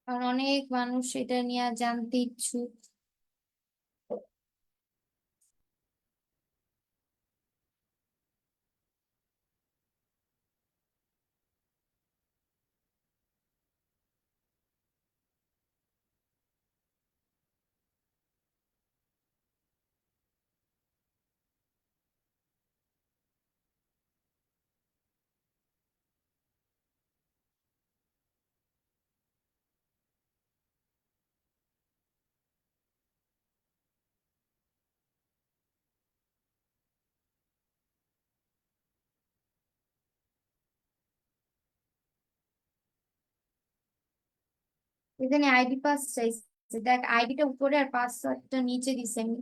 কারণ অনেক মানুষ এটা নিয়ে জানতে ইচ্ছুক। এখানে আইডি পাস চাইছে, দেখ আইডিটা উপরে আর পাসওয়ার্ডটা নিচে দিছে। আমি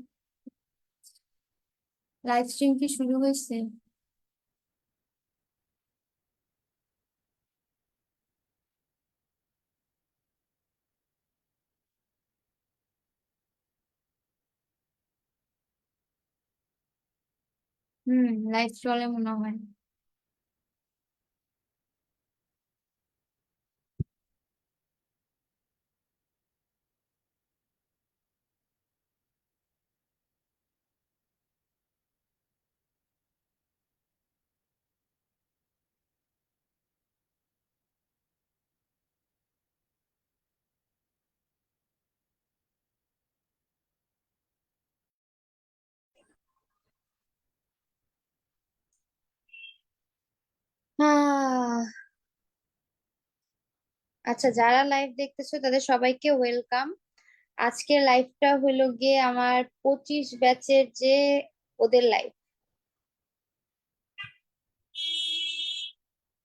লাইভ স্ট্রিম কি শুরু হয়েছে? লাইভ চলে মনে হয়। আহ আচ্ছা, যারা লাইভ দেখতেছো তাদের সবাইকে ওয়েলকাম। আজকের লাইভটা হলো গিয়ে আমার 25 ব্যাচের যে ওদের লাইভ,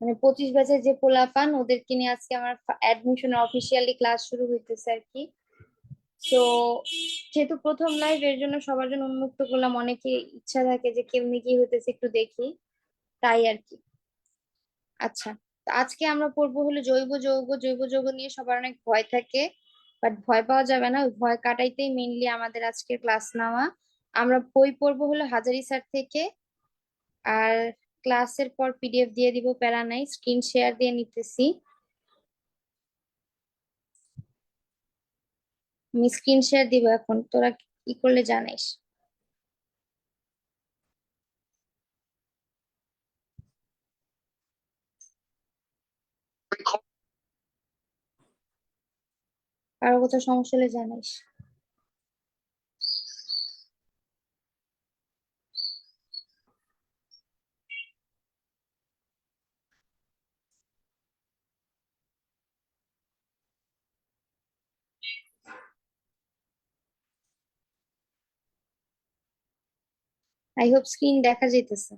মানে 25 ব্যাচের যে পোলাপান ওদেরকে নিয়ে আজকে আমার অ্যাডমিশন অফিসিয়ালি ক্লাস শুরু হইতেছে আর কি। তো যেহেতু প্রথম লাইভ, এর জন্য সবার জন্য উন্মুক্ত করলাম। অনেকে ইচ্ছা থাকে যে কেমনি কি হইতেছে একটু দেখি, তাই আর কি। আচ্ছা, তো আজকে আমরা পড়বো হলো জৈব যৌগ। জৈব যৌগ নিয়ে সবার অনেক ভয় থাকে, বাট ভয় পাওয়া যাবে না, ওই ভয় কাটাইতেই মেইনলি আমাদের আজকের ক্লাস নেওয়া। আমরা বই পড়বো হলো হাজারি স্যার থেকে। আর ক্লাসের পর পিডিএফ দিয়ে দিব, প্যারা নাই, স্ক্রিন শেয়ার দিয়ে নিতেছি। আমি স্ক্রিন শেয়ার দিব এখন, তোরা কি করলে জানাইস। কারো কোথাও সমস্যা হলে জানাইস। আই হোপ স্ক্রিন দেখা যাইতেছে।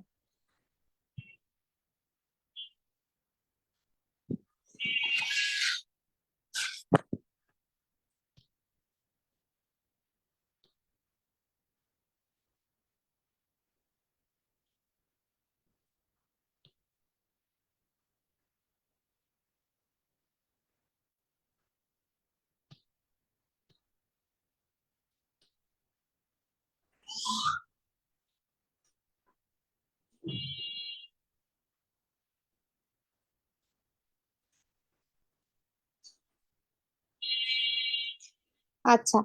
আচ্ছা,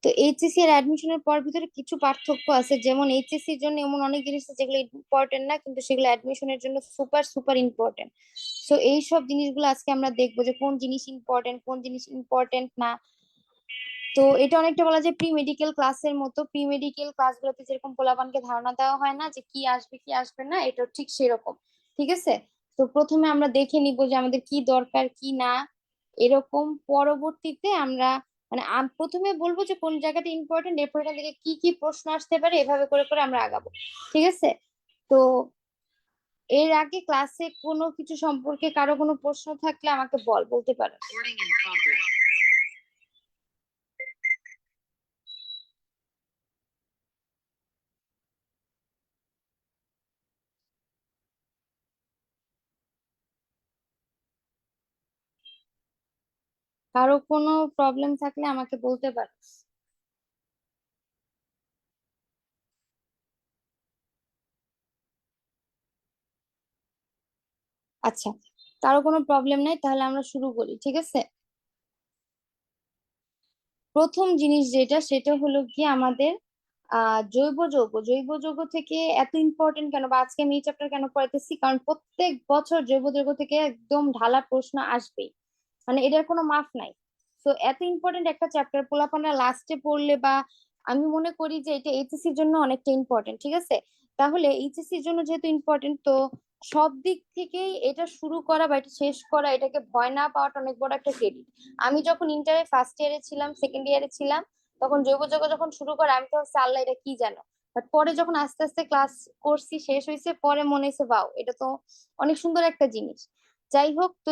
তো এইচএসসি এর অ্যাডমিশনের পর ভিতরে কিছু পার্থক্য আছে। যেমন এইচএসসি এর জন্য এমন অনেক জিনিস আছে যেগুলো ইম্পর্টেন্ট না, কিন্তু সেগুলো অ্যাডমিশনের জন্য সুপার সুপার ইম্পর্টেন্ট। সো এই সব জিনিসগুলো আজকে আমরা দেখবো যে কোন জিনিস ইম্পর্টেন্ট, কোন জিনিস ইম্পর্টেন্ট না। তো এটা অনেকটা বলা যায় প্রি মেডিকেল ক্লাসের মতো। প্রি মেডিকেল ক্লাসগুলোতে যেরকম পোলাপানকে ধারণা দেওয়া হয় না যে কি আসবে কি আসবে না, এটা ঠিক সেরকম। ঠিক আছে, তো প্রথমে আমরা দেখে নিব যে আমাদের কি দরকার কি না, এরকম। পরবর্তীতে আমরা মানে প্রথমে বলবো যে কোন জায়গাটা ইম্পর্টেন্ট, এরপর এখান থেকে কি কি প্রশ্ন আসতে পারে, এভাবে করে করে আমরা আগাবো। ঠিক আছে, তো এর আগে ক্লাসে কোনো কিছু সম্পর্কে কারো কোনো প্রশ্ন থাকলে আমাকে বলতে পারো। কারো কোনো প্রবলেম থাকলে আমাকে বলতে পারো। আচ্ছা, কারো কোনো প্রবলেম নাই, তাহলে আমরা শুরু করি, ঠিক আছে। প্রথম জিনিস যেটা সেটা হলো কি আমাদের জৈব যৌগ থেকে এত ইম্পর্টেন্ট কেন, বা আজকে আমি এই চ্যাপ্টার কেন পড়াইতেছি, কারণ প্রত্যেক বছর জৈব যৌগ থেকে একদম ঢালা প্রশ্ন আসবেই, মানে এটার কোনো মাফ নাই। তো এত ইম্পর্টেন্ট একটা চ্যাপ্টার পোলাপানা লাস্টে পড়লে, বা আমি মনে করি যে এটা এইচএসসির জন্য অনেকটা ইম্পর্টেন্ট, ঠিক আছে? তাহলে এইচএসসির জন্য যেহেতু ইম্পর্টেন্ট, তো সব দিক থেকেই এটা শুরু করা বা এটা শেষ করা, এটাকে ভয় না পাওয়াটা অনেক বড় একটা ক্রেডিট। আমি যখন ইন্টারে ফার্স্ট ইয়ারে ছিলাম, সেকেন্ড ইয়ারে ছিলাম, তখন জৈব যৌগ যখন শুরু করে আমি তো হচ্ছে আল্লাহ এটা কি জানো, বাট পরে যখন আস্তে আস্তে ক্লাস করছি, শেষ হয়েছে, পরে মনে হয়েছে বাও, এটা তো অনেক সুন্দর একটা জিনিস। যাই হোক, তো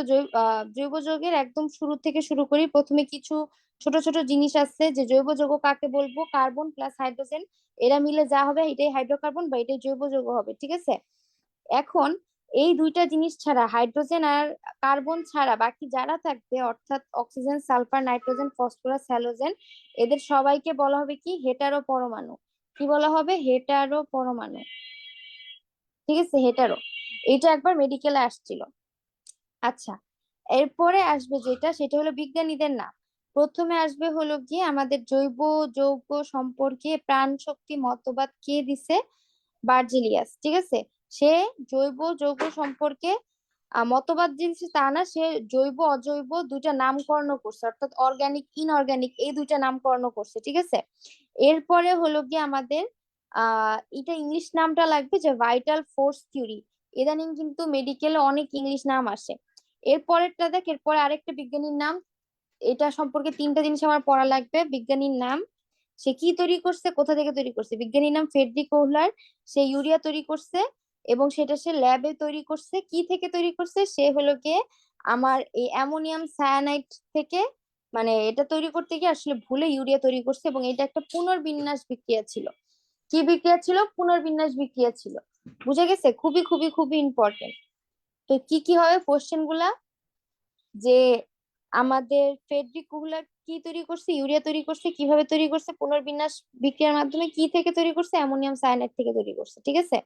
জৈব যৌগের একদম শুরু থেকে শুরু করি। প্রথমে কিছু ছোট ছোট জিনিস আছে, যে জৈব যৌগ কাকে বলবো, কার্বন প্লাস হাইড্রোজেন এরা মিলে যা হবে এটাই হাইড্রোকার্বন বা এটাই জৈব যৌগ হবে, ঠিক আছে? এখন এই দুইটা জিনিস ছাড়া, হাইড্রোজেন আর কার্বন ছাড়া বাকি যারা থাকবে, অর্থাৎ oxygen, sulphur, nitrogen, phosphorus, halogen, এদের সবাইকে বলা হবে কি, হেটারো পরমাণু। কি বলা হবে? হেটারো পরমাণু, ঠিক আছে? হেটারো, এটা একবার মেডিকেলে আসছিল। আচ্ছা, এরপরে আসবে যেটা, সেটা হলো বিজ্ঞানীদের নাম। প্রথমে আসবে হলো গিয়ে আমাদের জৈব যৌগ সম্পর্কে প্রাণ শক্তি মতবাদ কে দিছে? বার্জিলিয়াস, ঠিক আছে? সে জৈব যৌগ সম্পর্কে মতবাদ দিচ্ছে তা না, সে জৈব অজৈব দুইটা নামকরণ করছে, অর্থাৎ অর্গানিক ইনঅর্গানিক এই দুইটা নামকরণ করছে, ঠিক আছে? এরপরে হলো গিয়ে আমাদের এটা ইংলিশ নামটা লাগবে, যে ভাইটাল ফোর্স থিওরি। ইদানিং কিন্তু মেডিকেলে অনেক ইংলিশ নাম আসে। এরপরেরটা দেখ, এরপরে আরেকটা বিজ্ঞানীর নাম, এটা সম্পর্কে তিনটা জিনিস আমার পড়া লাগবে। বিজ্ঞানীর নাম, সে কি তৈরি করছে, কোথা থেকে তৈরি করছে। বিজ্ঞানীর নাম ফ্রেডরিক ওহলার। সে ইউরিয়া তৈরি করছে, এবং সেটা সে ল্যাবে তৈরি করছে। কি থেকে তৈরি করছে? সে হলো গিয়ে আমার এই অ্যামোনিয়াম সায়ানাইড থেকে, মানে এটা তৈরি করতে গিয়ে আসলে ভুলে ইউরিয়া তৈরি করছে, এবং এটা একটা পুনর্বিন্যাস বিক্রিয়া ছিল। কি বিক্রিয়া ছিল? পুনর্বিন্যাস বিক্রিয়া ছিল। বুঝে গেছে? খুবই খুবই খুবই ইম্পর্টেন্ট। তো কি কি হবে কোশ্চেন গুলা, যে আমাদের ফ্রেডরিক কুহলার কি তৈরি করছে? ইউরিয়া তৈরি করছে। কিভাবে তৈরি করছে? পুনর্বিন্যাস বিক্রিয়ার মাধ্যমে। কি থেকে তৈরি করছে? অ্যামোনিয়াম সায়ানাইড থেকে তৈরি করছে, ঠিক আছে?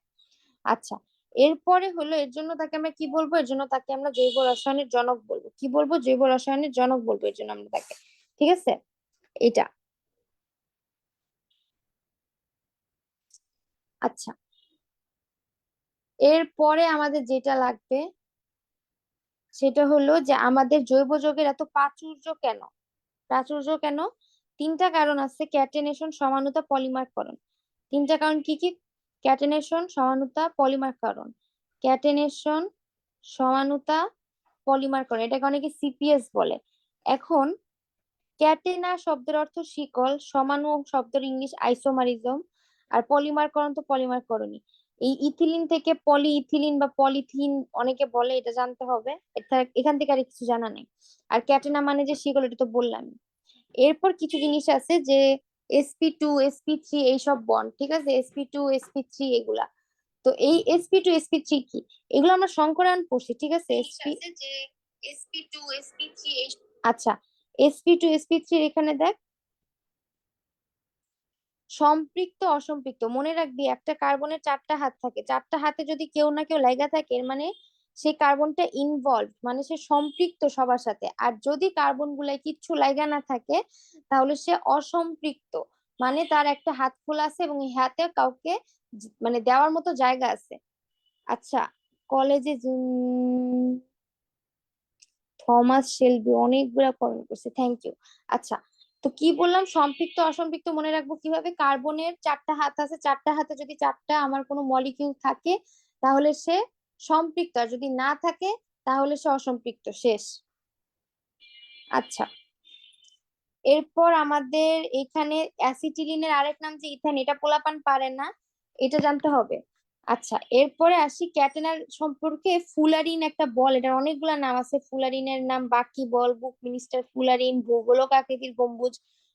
আচ্ছা, এরপরে হলো, এর জন্য তাকে আমরা কি বলবো? এর জন্য তাকে আমরা জৈব রসায়নের জনক বলবো। কি বলবো? জৈব রসায়নের জনক বলবো এর জন্য আমরা তাকে, ঠিক আছে? এটা। আচ্ছা, এরপরে আমাদের যেটা লাগবে সেটা হলো, যে আমাদের জৈব যৌগের এত প্রাচুর্য কেন? প্রাচুর্য কেন? তিনটা কারণ আছে: ক্যাটেনেশন, সমানুতা, পলিমারকরণ। তিনটা কারণ কি কি? ক্যাটেনেশন, সমানুতা, পলিমারকরণ। ক্যাটেনেশন, সমানুতা, পলিমারকরণ, এটাকে অনেকে সিপিএস বলে। এখন ক্যাটেনা শব্দের অর্থ শিকল, সমাণু শব্দের ইংলিশ আইসোমারিজম, আর পলিমারকরণ তো পলিমারকরণই। এই ইথিলিন থেকে পলি ইথিলিন বা পলিথিন অনেকে বলে, এটা জানতে হবে। এখান থেকে আর কিছু জানা নেই। আর ক্যাটেনা মানে যে শিকল, এটা তো বললাম। এরপর কিছু জিনিস আছে, যে sp2 sp3 এইসব বন্ড, ঠিক আছে? sp2 sp3 এগুলা। তো এই sp2 sp3 কি? এগুলো আমরা সংকরায়ন পড়ছি, ঠিক আছে? আচ্ছা, sp2 sp3 এখানে দেখ, সম্পৃক্ত অসম্পৃক্ত। মনে রাখবি, একটা কার্বনের চারটা হাত থাকে, চারটা হাতে যদি কেউ না কেউ লাগা থাকে, এর মানে সেই কার্বনটা ইনভলভ, মানে সে সম্পৃক্ত সবার সাথে। আর যদি কার্বন গুলাই কিচ্ছু লাগা না থাকে, তাহলে সে অসম্পৃক্ত, মানে তার একটা হাত খোলা আছে এবং এই হাতে কাউকে মানে দেওয়ার মতো জায়গা আছে। আচ্ছা, কলেজে থমাস শেলবি অনেকগুলা কমেন্ট করছে, থ্যাংক ইউ। আচ্ছা, তো কি বললাম? সম্পৃক্ত অসম্পৃক্ত মনে রাখবো কিভাবে? কার্বনের চারটা হাত আছে, চারটা হাতে যদি চারটা আমার কোনো মলিকিউল থাকে, তাহলে সে সম্পৃক্ত, আর যদি না থাকে তাহলে সে অসম্পৃক্ত, শেষ। আচ্ছা, এরপর আমাদের এখানে অ্যাসিটিলিনের আরেক নাম যে ইথেন, এটা পোলাপান পারে না, এটা জানতে হবে। আচ্ছা, এরপরে আসি ক্যাটেনার সম্পর্কে। ফুলারিন একটা বল, এটার অনেকগুলা নাম আছে। ফুলারিনের নাম বাকি বল, বুক মিনিস্টার ফুলারিন, ভূগোলক আকৃতির গম্বুজ,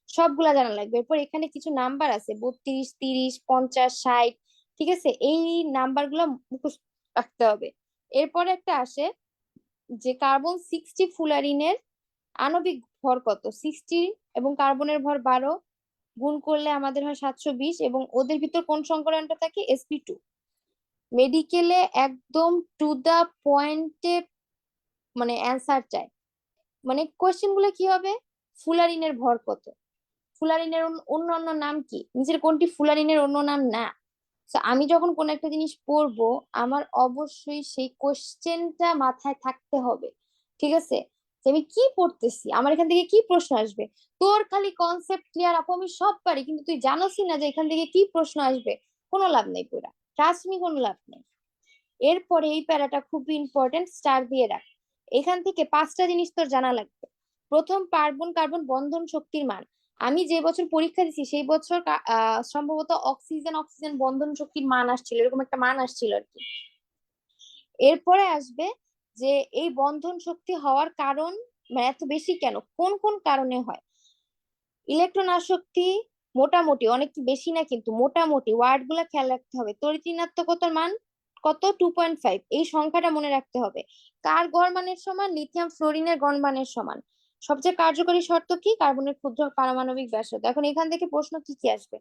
সবগুলা জানা লাগবে। এরপর এখানে কিছু নাম্বার আছে, 32, 30, 50, 60, ঠিক আছে? এই নাম্বার গুলা মুখস্থ রাখতে হবে। এরপরে একটা আসে, যে কার্বন 60 ফুলারিনের আণবিক ভর কত? 60 এবং কার্বনের ভর 12, গুণ করলে আমাদের হয় 720, এবং ওদের ভিতর কোন সংকরায়নটা থাকে? sp2। মেডিকেলে একদম টু দা পয়েন্টে মানে অ্যান্সার চাই। মানে কোয়েশ্চেন গুলো কি হবে? ফুলারিনের ভর কত? ফুলারিনের অন্য অন্য নাম কি, নিচের কোনটি ফুলারিনের অন্য নাম না? তো আমি যখন কোন একটা জিনিস পড়বো, আমার অবশ্যই সেই কোশ্চেনটা মাথায় থাকতে হবে। ঠিক আছে, যে আমি কি পড়তেছি, আমার এখান থেকে কি প্রশ্ন আসবে। তোর খালি কনসেপ্ট ক্লিয়ার, আপু আমি সব পারি, কিন্তু তুই জানোসই না যে এখান থেকে কি প্রশ্ন আসবে। কোনো লাভ নেই পুরা, ট্রাস্ট মি, কোনো লাভ নেই। এরপরে এই প্যারাটা খুব ইম্পর্টেন্ট, স্টার দিয়ে রাখ। এখান থেকে 5টা জিনিস তোর জানা লাগবে। প্রথম, কার্বন কার্বন বন্ধন শক্তির মান। আমি যে বছর পরীক্ষা দিছি সেই বছর সম্ভবত অক্সিজেন অক্সিজেন বন্ধন শক্তির মান আসছিল, এরকম একটা মান আসছিল আর কি। এরপরে আসবে যে এই বন্ধন শক্তি হওয়ার কারণ, মানে এত বেশি কেন, কোন কোন কারণে হয়। ইলেকট্রন আসক্তি মোটামুটি, অনেক বেশি না কিন্তু মোটামুটি, ওয়ার্ড গুলা খেয়াল রাখতে হবে। তড়িৎ ঋণাত্মকতার মান কত, 2.5, এই সংখ্যাটা মনে রাখতে হবে। কার গড় মানের সমান, লিথিয়াম ফ্লোরিনের গড় মানের সমান। সবচেয়ে কার্যকরী শর্ত কি, কার্বনের ক্ষুদ্র পারমাণবিক ব্যাসার্ধ। এখন এখান থেকে প্রশ্ন কি কি আসবে,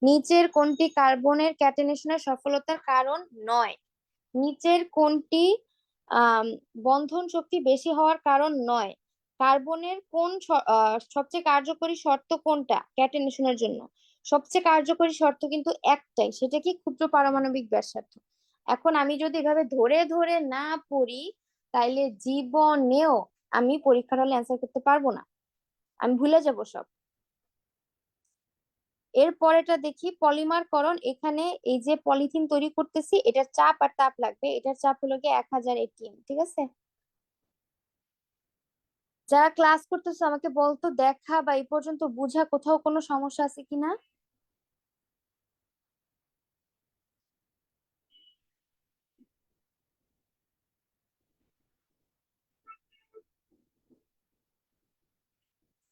নিচের কোনটি কার্বনের ক্যাটানেশনের সফলতার কারণ নয়, নিচের কোনটি আহ বন্ধন শক্তি বেশি হওয়ার কারণ নয়, কার্বনের কোন সবচেয়ে কার্যকরী শর্ত কোনটা ক্যাটানেশনের জন্য। সবচেয়ে কার্যকরী শর্ত কিন্তু একটাই, সেটা কি, ক্ষুদ্র পারমাণবিক ব্যাসার্ধ। এখন আমি যদি এভাবে ধরে ধরে না পড়ি, তাইলে জীবনেও আমি পরীক্ষার হলে অ্যান্সার করতে পারবো না, আমি ভুলে যাব সব। এর পরেটা দেখি পলিমারকরণ। এখানে এই যে পলিথিন তৈরি করতেছি, এটার চাপ আর তাপ লাগবে, এটার চাপ হলো গিয়ে 1000 ATM। ঠিক আছে, যারা ক্লাস করতেছো আমাকে বলতো দেখা বা এই পর্যন্ত বুঝা কোথাও কোনো সমস্যা আছে কিনা।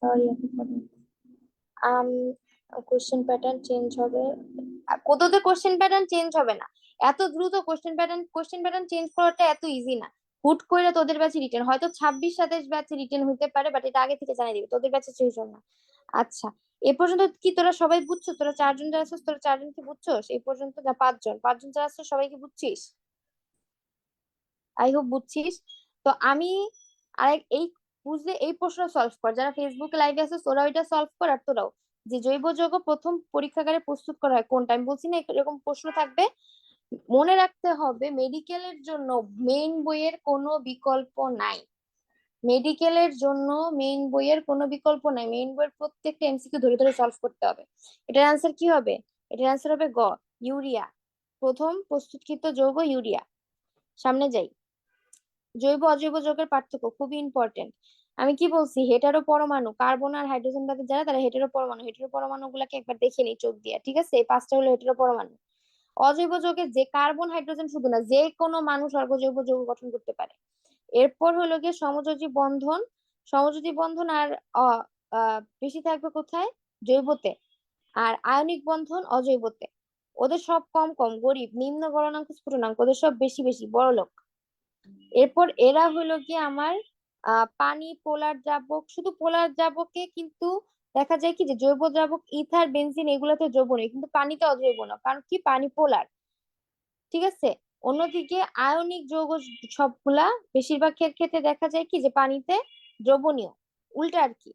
সরি, আম কোশ্চেন প্যাটার্ন চেঞ্জ হবে, কোথাও কোশ্চেন প্যাটার্ন চেঞ্জ হবে না। এত দ্রুত কোশ্চেন প্যাটার্ন চেঞ্জ করাটা এত ইজি না। হুট করে তোদের ব্যাচে রিটেন হয়তো 26 27 ব্যাচে রিটেন হতে পারে, বাট এটা আগে থেকে জানিয়ে দিবে, তোদের ব্যাচে চেঞ্জ হবে না। আচ্ছা, এ পর্যন্ত কি তোরা সবাই বুঝছো, তোরা 4জন যারা আছিস, তোরা 4জন কি বুঝছোস এই পর্যন্ত, না 5জন যারা আছিস সবাই কি বুঝছিস? আই হোপ বুঝছিস। তো আমি এই বুঝলে এই প্রশ্ন সলভ কর, যারা ফেসবুকে লাইভে আছে ওরা ওইটা সলভ কর। আর তোরাও, যে জৈব যৌগ প্রথম পরীক্ষাগারে প্রস্তুত করা হয় কোনটা, আমি বলছি না এরকম প্রশ্ন থাকবে। মনে রাখতে হবে মেডিকেলের জন্য মেইন বইয়ের কোনো বিকল্প নাই, মেডিকেলের জন্য মেইন বইয়ের কোনো বিকল্প নাই, মেইন বইয়ের প্রত্যেকটা এমসিকিউ ধরে ধরে সলভ করতে হবে। এটার অ্যান্সার কি হবে, এটার অ্যান্সার হবে গ, ইউরিয়া। প্রথম প্রস্তুতকৃত যৌগ ইউরিয়া। সামনে যাই, জৈব অজৈব যৌগের পার্থক্য খুবই ইম্পর্টেন্ট। আমি কি বলছি, হেটারো পরমাণু, কার্বন আর হাইড্রোজেন বাদে যারা, তারা হেটারো পরমাণু। হেটারো পরমাণু গুলাকে একবার দেখে নিই চোখ দিয়ে। ঠিক আছে, এই 5টা হলো হেটারো পরমাণু। অজৈব যৌগের যে কার্বন হাইড্রোজেন শুধু না, যে কোনো মানুষ অর্ধজৈব যৌগ গঠন করতে পারে। এরপর হলো গিয়ে সমযোজী বন্ধন, সমযোজী বন্ধন আর বেশি থাকবে কোথায়, জৈবতে। আর আয়নিক বন্ধন অজৈবতে। ওদের সব কম কম, গরিব, নিম্ন গলনাঙ্ক স্ফুটনাঙ্ক, ওদের সব বেশি বেশি, বড় লোক। এরপর এরা হলো কি আমার পানি, পোলার দ্রাবক, শুধু পোলার দ্রাবকে কিন্তু দেখা যায় কি যে জৈব দ্রাবক ইথার বেনজিন এগুলোতে দ্রবণীয়, কিন্তু পানিতে অজৈব না, কারণ কি, পানি পোলার। ঠিক আছে, অন্যদিকে আয়নিক যৌগ সবগুলা বেশিরভাগ ক্ষেত্রে দেখা যায় কি যে পানিতে দ্রবণীয়, উল্টা আর কি।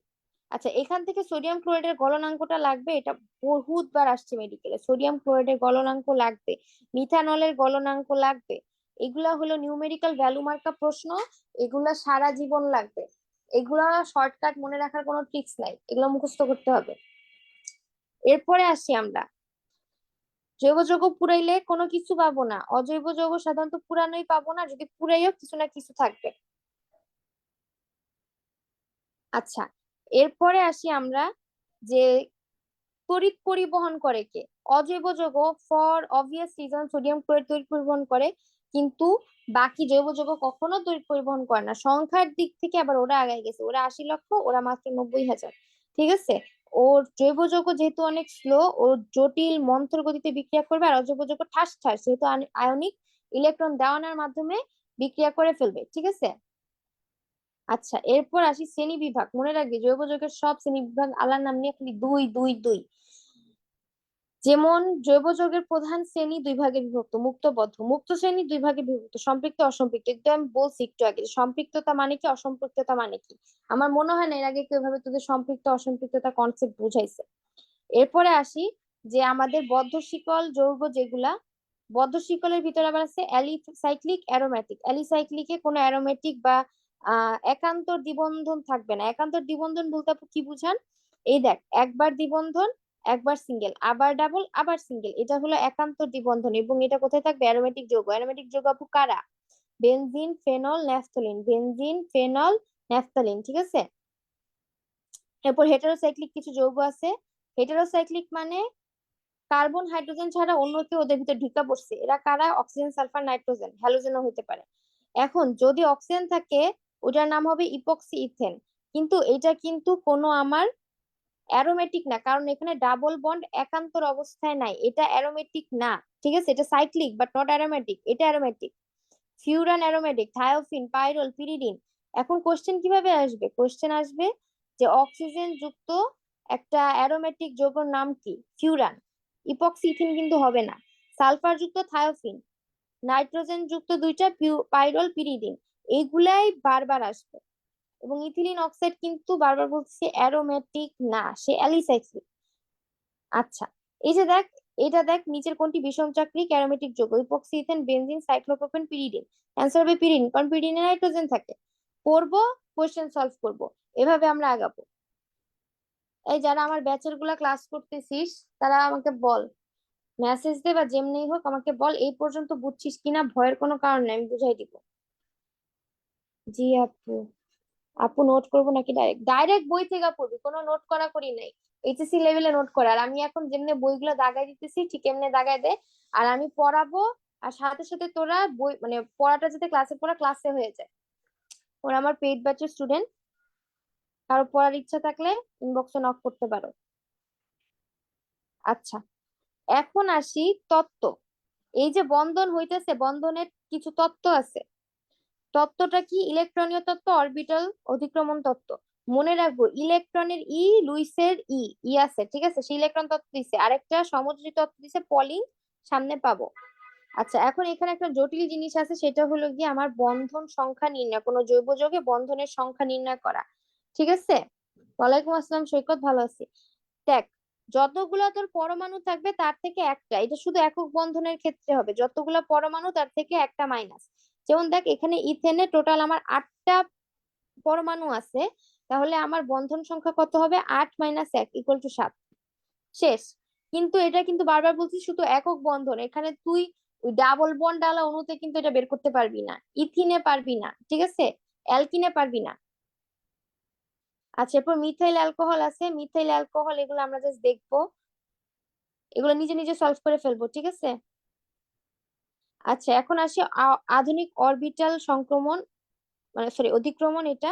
আচ্ছা, এখান থেকে সোডিয়াম ক্লোরাইডের গলনাঙ্কটা লাগবে, এটা বহুতবার আসছে মেডিকেলে, সোডিয়াম ক্লোরাইডের গলনাঙ্ক লাগবে, মিথানলের গলনাঙ্ক লাগবে। এগুলা হলো নিউমেরিক্যাল ভ্যালু মার্কা প্রশ্ন, এগুলা সারা জীবন লাগবে। এগুলা শর্টকাট মনে রাখার কোনো ট্রিক্স নাই, এগুলো মুখস্থ করতে হবে। এরপরে আসি আমরা, জৈব যৌগ পুরাইলে কোনো কিছু পাবো না, অজৈব যৌগ সাধারণত পুরানোই পাবো না, যদি পুরাইও কিছু না কিছু থাকবে। আচ্ছা, এরপরে আসি আমরা যে তড়িৎ পরিবহন করে কে, অজৈব যৌগ for obvious reason sodium chloride তড়িৎ পরিবহন করে, কিন্তু বাকি জৈব যৌগ কখনো তড়িৎ পরিবহন করে না। সংখ্যার দিক থেকে আবার ওরা আগায় গেছে, ওরা 80 লক্ষ, ওরা মাত্র 90,000। ঠিক আছে, ওর জৈব যৌগ যেহেতু অনেক স্লো, ও জটিল মন্থর গতিতে বিক্রিয়া করবে, আর অজৈব যৌগ ঠাস ঠাস, যেহেতু আয়নিক ইলেকট্রন দেওয়ানোর মাধ্যমে বিক্রিয়া করে ফেলবে। ঠিক আছে, আচ্ছা এরপর আসি শ্রেণী বিভাগ। মনে রাখবি জৈব যৌগের সব শ্রেণী বিভাগ আলাদা নাম নিয়ে খালি দুই দুই দুই। যেমন জৈব যৌগের প্রধান শ্রেণী দুই ভাগে বিভক্ত, মুক্তবদ্ধ, মুক্ত শ্রেণী দুই ভাগে বিভক্ত, সম্পৃক্ত অসম্পৃক্ত। কিন্তু আমি বলছি একটু আগে যে সম্পৃক্ততা মানে কি, অসম্পৃক্ততা মানে কি। আমার মনে হয় না এর আগে কেউ ভাবে তোদের সম্পৃক্ত অসম্পৃক্ততা কনসেপ্ট বুঝাইছে। এরপরে আসি যে আমাদের বদ্ধ শিকল যৌগ যেগুলা, বদ্ধ শিকলের ভিতরে আবার আছে অ্যালিসাইক্লিক অ্যারোমেটিক। অ্যালিসাইক্লিকে কোনো অ্যারোমেটিক বা একান্তর দ্বিবন্ধন থাকবে না। একান্তর দ্বিবন্ধন বলতে আপু কি বুঝান? এই দেখ, একবার দ্বিবন্ধন, একবার সিঙ্গেল, আবার ডাবল, আবার সিঙ্গেল, এটা হলো একান্তর দ্বিবন্ধন। এবং এটা কোথায় থাকবে? অ্যারোমেটিক যৌগ। অ্যারোমেটিক যৌগ আপু কারা? Benzene, phenol, naphthalene. Benzene, phenol, naphthalene, ঠিক আছে। এরপর হেটারোসাইক্লিক কিছু যৌগ আছে। হেটারোসাইক্লিক মানে কার্বন হাইড্রোজেন ছাড়া অন্য কেউ ওদের ভিতরে ঢুকা পড়ছে। এরা কারা? অক্সিজেন, সালফার, নাইট্রোজেন, হ্যালোজেনও হতে পারে। এখন যদি অক্সিজেন থাকে ওটার নাম হবে ইপক্সি ইথেন। কিন্তু এটা কিন্তু কোনো আমার অ্যারোমেটিক না, কারণ এখানে ডাবল বন্ড একান্তর অবস্থায় নাই, এটা অ্যারোমেটিক না। ঠিক আছে, এটা সাইক্লিক বাট নট অ্যারোমেটিক, এটা aromatic. Furan aromatic, thiophene, পাইরল, pyridine. এখন কোশ্চেন কিভাবে আসবে? কোশ্চেন আসবে যে অক্সিজেন যুক্ত একটা অ্যারোমেটিক যৌগের নাম কি? ফিউরান। ইপক্সি ইথিন কিন্তু হবে না। সালফার যুক্ত থায়োফিন, নাইট্রোজেন যুক্ত দুইটা পাইরল, পিরিডিন, এইগুলাই বারবার আসবে। এবং ইথিলিন অক্সাইড কিন্তু বারবার বলছি অ্যারোমেটিক না, সে অ্যালিসাইক্লিক। আচ্ছা, এই যে দেখ, এটা দেখ নিচের কোনটি বিষম চাকরিক অ্যারোমেটিক যৌগ? Epoxy ethane, benzene, cyclopropane, pyridine. Answer হবে পিরিডিন, কারণ পিরিডিনে নাইট্রোজেন থাকে। পড়বো, কোশ্চেন সলভ করব, এভাবে আমরা আগাবো। এই যারা আমার ব্যাচের গুলা ক্লাস করতেছিস তারা আমাকে বল, মেসেজ দে বা যেমনি হোক আমাকে বল এই পর্যন্ত বুঝছিস কিনা। ভয়ের কোনো কারণ নেই, আমি বুঝাই দিব। জি আপু। আপু নোট করবো নাকি ডাইরেক্ট? ডাইরেক্ট বই থেকে পড়বি, কোনো নোট করা করি নাই। এইচএসসি লেভেলে নোট করে, আর আমি এখন যেমনি বইগুলো দাগাই দিতেছি ঠিক এমনি দাগাই দে। আর আমি পড়াবো, আর সাথে সাথে তোরা বই মানে পড়াটা যাতে ক্লাসে পড়া ক্লাসে হয়ে যায়। ওরা আমার পেইড ব্যাচের স্টুডেন্ট, কারো পড়ার ইচ্ছা থাকলে ইনবক্সে নক করতে পারো। আচ্ছা, এখন আসি তত্ত্ব। এই যে বন্ধন হইতেছে, বন্ধনের কিছু তত্ত্ব আছে। তত্ত্বটা কি? ইলেকট্রনীয় তত্ত্ব, অরবিটাল অধিক্রমণ তত্ত্ব। মনে রাখবো ইলেকট্রনের ই, লুইসের ই, ই আছে, ঠিক আছে, সে ইলেকট্রন তত্ত্ব দিছে। আরেকটা সমযোজী তত্ত্ব দিছে পলিং, সামনে পাবো। আচ্ছা, এখন এখানে একটা জটিল জিনিস আছে, সেটা হলো গিয়ে আমার বন্ধন সংখ্যা নির্ণয়, কোনো জৈব যৌগে বন্ধনের সংখ্যা নির্ণয় করা। ঠিক আছে। ওয়ালাইকুম আসসালাম সৈকত, ভালো আছি। দেখ, যতগুলা তোর পরমাণু থাকবে তার থেকে একটা, এটা শুধু একক বন্ধনের ক্ষেত্রে হবে, যতগুলা পরমাণু তার থেকে একটা মাইনাস। যেমন দেখ, এখানে ইথেনে টোটাল আমার 8টা পরমাণু আছে, তাহলে আমার বন্ধন সংখ্যা কত হবে? 8 - 1 = 7। শেষ। কিন্তু এটা কিন্তু বারবার বলছি শুধু একক বন্ধন, এখানে তুই ওই ডাবল বন্ড ডালা অণুতে কিন্তু এটা বের করতে পারবি না, ইথিনে পারবি না, ঠিক আছে, অ্যালকিনে পারবি না। আচ্ছা, এরপর মিথাইল অ্যালকোহল আছে, মিথাইল অ্যালকোহল, এগুলো আমরা জাস্ট দেখবো, এগুলো নিজে নিজে সলভ করে ফেলবো, ঠিক আছে। আচ্ছা, এখন আসি আধুনিক অরবিটাল সংক্রমণ, মানে সরি অধিক্রমণ। এটা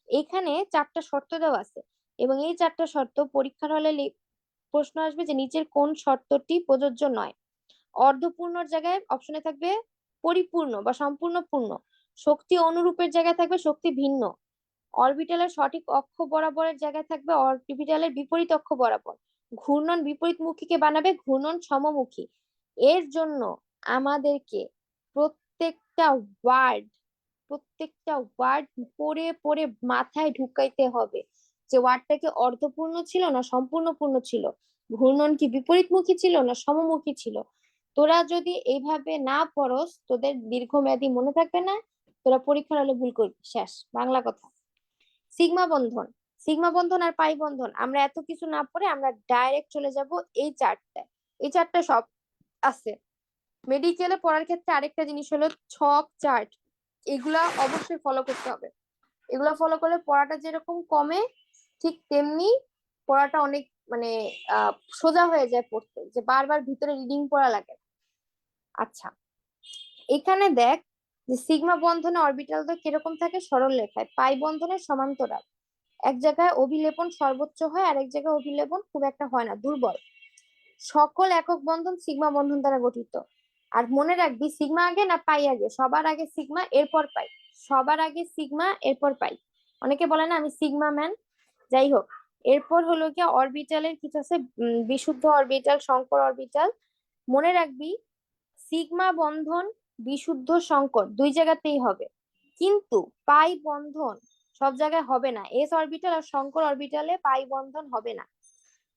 এখানে 4টা শর্ত দেওয়া আছে, এবং এই 4টা শর্ত পরীক্ষার হলে প্রশ্ন আসবে যে নিচের কোন শর্তটি প্রযোজ্য নয়। অর্ধপূর্ণর জায়গায় অপশনে থাকবে পরিপূর্ণ বা সম্পূর্ণ পূর্ণ। শক্তি অনুরূপের জায়গায় থাকবে শক্তি ভিন্ন। অরবিটালের সঠিক অক্ষ বরাবরের জায়গায় থাকবে অরবিটালের বিপরীত অক্ষ বরাবর। ঘূর্ণন বিপরীতমুখীকে বানাবে ঘূর্ণন সমমুখী। এর জন্য আমাদেরকে প্রত্যেকটা ওয়ার্ড, প্রত্যেকটা ওয়ার্ড পড়ে পড়ে মাথায় ঢুকাইতে হবে, যে ওয়ার্ডটাকে অর্ধপূর্ণ ছিল না সম্পূর্ণ পূর্ণ ছিল, ঘূর্ণন কি বিপরীতমুখী ছিল না সমমুখী ছিল। তোরা যদি এইভাবে না পড়স তোদের দীর্ঘমেয়াদী মনে থাকবে না, তোরা পরীক্ষার হলে ভুল করবি, শেষ বাংলা কথা। সিগমা বন্ধন, সিগমা বন্ধন আর পাই বন্ধন, আমরা এত কিছু না পড়ে আমরা ডাইরেক্ট চলে যাব এই চারটায়। এই চারটা সব আছে। মেডিকেলে পড়ার ক্ষেত্রে আরেকটা জিনিস হলো ছক, চার্ট, এগুলা অবশ্যই ফলো করতে হবে। এগুলা ফলো করলে পড়াটা যেরকম কমে, ঠিক তেমনি পড়াটা অনেক মানে সোজা হয়ে যায় পড়তে, যে বারবার ভিতরে রিডিং পড়া লাগে না। আচ্ছা, এখানে দেখ যে সিগমা বন্ধনে অরবিটাল তো কিরকম থাকে? সরল রেখায়। পাই বন্ধনের সমান্তরাল। এক জায়গায় অভিলেপন সর্বোচ্চ হয়, আর এক জায়গায় অভিলেপন খুব একটা হয় না, দুর্বল। সকল একক বন্ধন সিগমা বন্ধন দ্বারা গঠিত। আর মনে রাখবি সিগমা আগে না পাই আগে? সবার আগে সিগমা, এরপর পাই। সবার আগে সিগমা, এরপর পাই। অনেকে বলে না আমি সিগমা ম্যান। যাই হোক, এরপর হলো কি অরবিটালের কিছু আছে, বিশুদ্ধ অরবিটাল, সংকর অরবিটাল। মনে রাখবি সিগমা বন্ধন বিশুদ্ধ সংকর দুই জায়গাতেই হবে, কিন্তু পাই বন্ধন সব জায়গায় হবে না। এস অরবিটাল আর সংকর অরবিটালে পাই বন্ধন হবে না।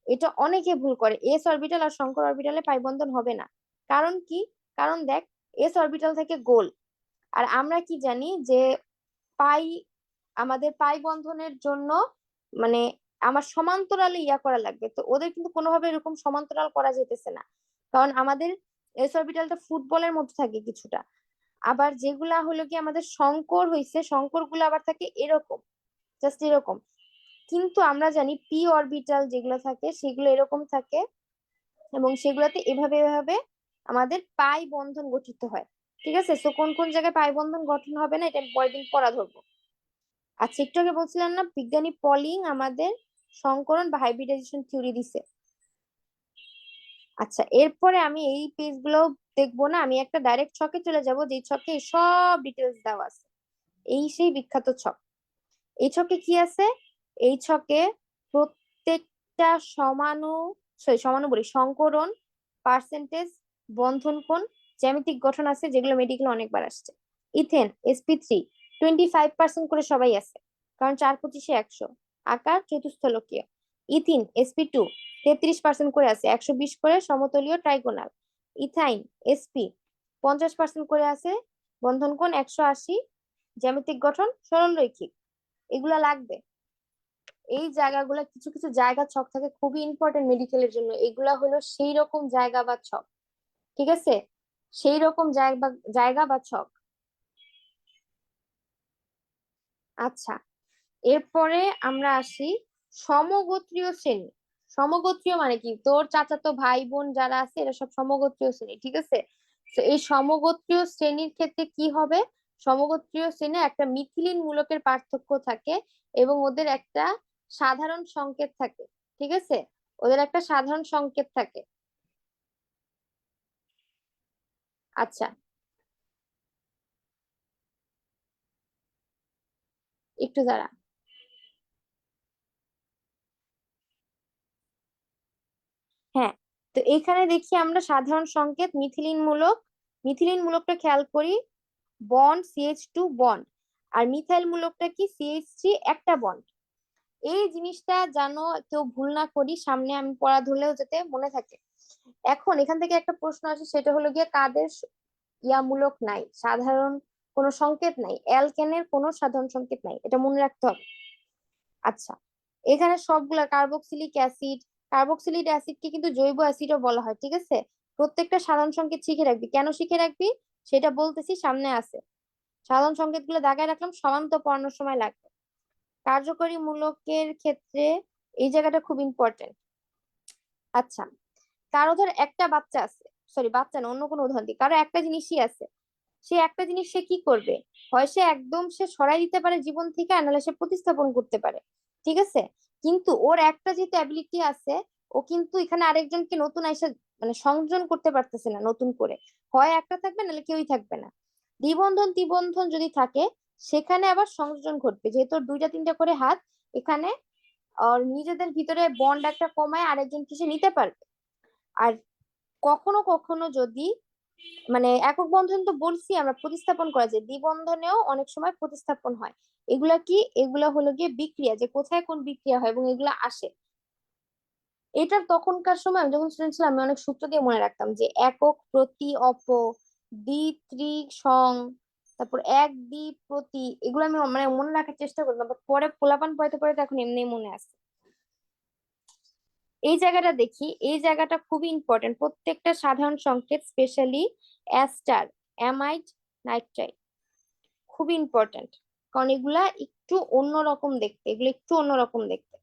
এটা অনেকে ভুল করে, এস অরবিটাল আর শঙ্কর অরবিটালে পাই বন্ধন হবে না। কারণ কি? কারণ দেখ, এস অরবিটাল থেকে গোল, আর আমরা কি জানি যে পাই, আমাদের পাই বন্ধনের জন্য মানে আমার সমান্তরালে ইয়া করা লাগবে, তো ওদের কিন্তু কোনোভাবে এরকম সমান্তরাল করা যেতেছে না। কারণ আমাদের এস অরবিটালটা ফুটবলের মধ্যে থাকে কিছুটা, আবার যেগুলা হলো কি আমাদের শঙ্কর হইছে, শঙ্কর গুলো আবার থাকে এরকম, জাস্ট এরকম। কিন্তু আমরা জানি পি অরবিটাল যেগুলো থাকে সেগুলো এরকম থাকে, এবং সেগুলোতে এভাবে এভাবে আমাদের পাই বন্ধন গঠিত হয়। ঠিক আছে, তো কোন কোন জায়গায় পাই বন্ধন গঠন হবে না এটা আমি পরের দিন পড়া ধরবো। আচ্ছা, একটু আগে বলছিলাম না বিজ্ঞানী পলিং আমাদের সংকরণ বা হাইব্রিডাইজেশন থিওরি দিছে। আচ্ছা, এরপরে আমি এই পেজ গুলো দেখবো না, আমি একটা ডাইরেক্ট ছকে চলে যাব, যে ছকে সব ডিটেলস দেওয়া আছে। এই সেই বিখ্যাত ছক। এই ছকে কি আছে? এই ছকে প্রত্যেকটা সমানু বলি সংকরণ, পার্সেন্টেজ, বন্ধন কোণ, জ্যামিতিক গঠন আছে, যেগুলো মেডিকেল অনেকবার আসছে। ইথেন sp3 25% করে সবাই আছে, কারণ 4 25 100, আকার চতুস্থলকীয়। ইথিন sp2 33% করে আছে, 120 করে সমতলীয় ট্রাইগোনাল। ইথাইন sp 50% করে আছে, বন্ধন কোণ 180, জ্যামিতিক গঠন সরলরৈখিক। এগুলা লাগবে। এই জায়গাগুলা, কিছু কিছু জায়গা ছক থাকে খুবই ইম্পর্টেন্ট মেডিকেলের জন্য, এগুলা হলো সেই রকম জায়গা বা ছক। ঠিক আছে, সেই রকম জায়গা জায়গা বা ছক। আচ্ছা, এরপরে আমরা আসি সমগোত্রীয় শ্রেণী। সমগোত্রীয় মানে কি? তোর চাচাতো ভাই বোন যারা আছে এরা সব সমগোত্রীয় শ্রেণী। ঠিক আছে, তো এই সমগোত্রীয় শ্রেণীর ক্ষেত্রে কি হবে? সমগোত্রীয় শ্রেণী একটা মিথিলিন মূলকের পার্থক্য থাকে, এবং ওদের একটা সাধারণ সংকেত থাকে। ঠিক আছে, ওদের একটা সাধারণ সংকেত থাকে। আচ্ছা, একটু দাঁড়া। হ্যাঁ, তো এখানে দেখি আমরা সাধারণ সংকেত মিথিলিন মূলক, মিথিলিন মূলকটা খেয়াল করি, বন্ড CH2 বন্ড, আর মিথাইল মূলকটা কি CH3 একটা বন্ড। এই জিনিসটা যেন কেউ ভুল না করি, সামনে আমি পড়া ধরলেও যাতে মনে থাকে। এখন এখান থেকে একটা প্রশ্ন আসে, সেটা হলো গিয়ে কাদের ইয়া মূলক নাই, সাধারণ কোনো সংকেত নাই, অ্যালকেনের কোনো সাধারণ সংকেত নাই, এটা মনে রাখতে হবে। আচ্ছা, এখানে সবগুলা কার্বক্সিলিক অ্যাসিড, কার্বক্সিলিক অ্যাসিডকে কিন্তু জৈব অ্যাসিডও বলা হয়। ঠিক আছে, প্রত্যেকটা সাধারণ সংকেত শিখে রাখবি। কেন শিখে রাখবি সেটা বলতেছি, সামনে আছে। সাধারণ সংকেত গুলো দাগায় রাখলাম, সমান তো পড়ানোর সময় লাগবে। কার্যকরী মূলকের ক্ষেত্রে এই জায়গাটা খুব ইম্পর্টেন্ট। আচ্ছা, কারো ধর একটা বাচ্চা আছে, সরি বাচ্চা না, অন্য কোনো উদাহরণ দিই, কারো একটা জিনিসই আছে, সে একটা জিনিস সে কি করবে? হয় সে একদম সে সরাই দিতে পারে জীবন থেকে, আর নাহলে সে প্রতিস্থাপন করতে পারে। ঠিক আছে, কিন্তু ওর একটা যেহেতু অ্যাবিলিটি আছে, ও কিন্তু এখানে আরেকজনকে নতুন আইসা মানে সংযোজন করতে পারতেছে না নতুন করে, হয় একটা থাকবে নাহলে কেউই থাকবে না। দ্বিবন্ধন ত্রিবন্ধন যদি থাকে, সেখানে আবার সংযোজন ঘটবে, যেহেতু ওর দুইটা তিনটা করে হাত, এখানে আর নিজেদের ভিতরে বন্ড একটা কমায় আরেকজনকে সে নিতে পারবে। আর কখনো কখনো যদি মানে একক বন্ধন তো বলছি আমরা প্রতিস্থাপন করা যায়, দ্বিবন্ধনেও অনেক সময় প্রতিস্থাপন হয়। এগুলা কি? এগুলা হলো গিয়ে বিক্রিয়া, যে কোথায় কোন বিক্রিয়া হয় এবং এগুলা আসে। এটা তখনকার সময় আমি যখন স্টুডেন্ট ছিলাম আমি অনেক সূত্র দিয়ে মনে রাখতাম, যে একক প্রতি অপ, দ্বি ত্রি সং, তারপর এক দ্বি প্রতি, এগুলো আমি মানে মনে রাখার চেষ্টা করতাম, বাট পরে পোলাপান পড়াতে পড়াতে এখন এমনি মনে আছে। এই জায়গাটা দেখি, এই জায়গাটা খুবই ইম্পর্টেন্ট, প্রত্যেকটা সাধারণ সংকেত, স্পেশালি অ্যাস্টার, অ্যামাইড, নাইট্রাইট, খুবই ইম্পর্টেন্ট। কারণ এগুলা একটু অন্যরকম দেখতে, এগুলো একটু অন্যরকম দেখতে।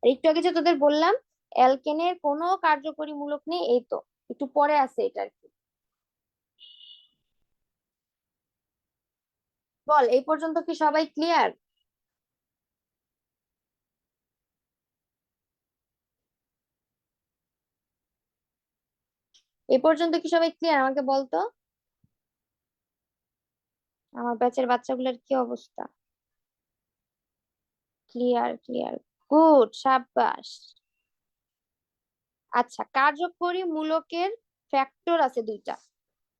আর একটু আগে যে তোদের বললাম অ্যালকেনের কোনো কার্যকরী মূলক নেই, এই তো একটু পরে আছে এটা আর কি। বল, এই পর্যন্ত কি সবাই ক্লিয়ার? এই পর্যন্ত কি সবাই ক্লিয়ার আমাকে বলতো, আমার ব্যাচের বাচ্চাগুলোর কি অবস্থা? ক্লিয়ার ক্লিয়ার, গুড, সাবাস। আচ্ছা, কার্যকরী মূলকের ফ্যাক্টর আছে দুইটা।